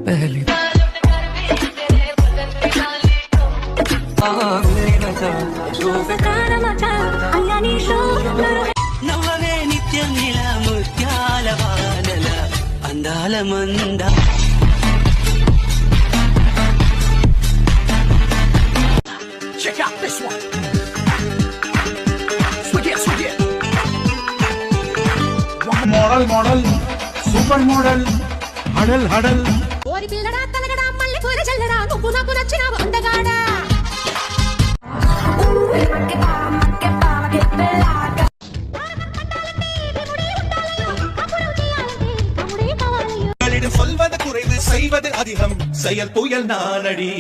पहली నవ్వవే నిత్యం ఇలా ముత్యాల వానల అందాల మంద. Check out this one. Swig it, swig it. Model super model హడల్ ఓరి పిల్లడా తలగడా మల్లె పూల చల్లడా నువ్వు నాకు నచ్చినావు అందగాడా. சொல்வது குறைவு செய்வது அதிகம் செயல் புயல் நானடி.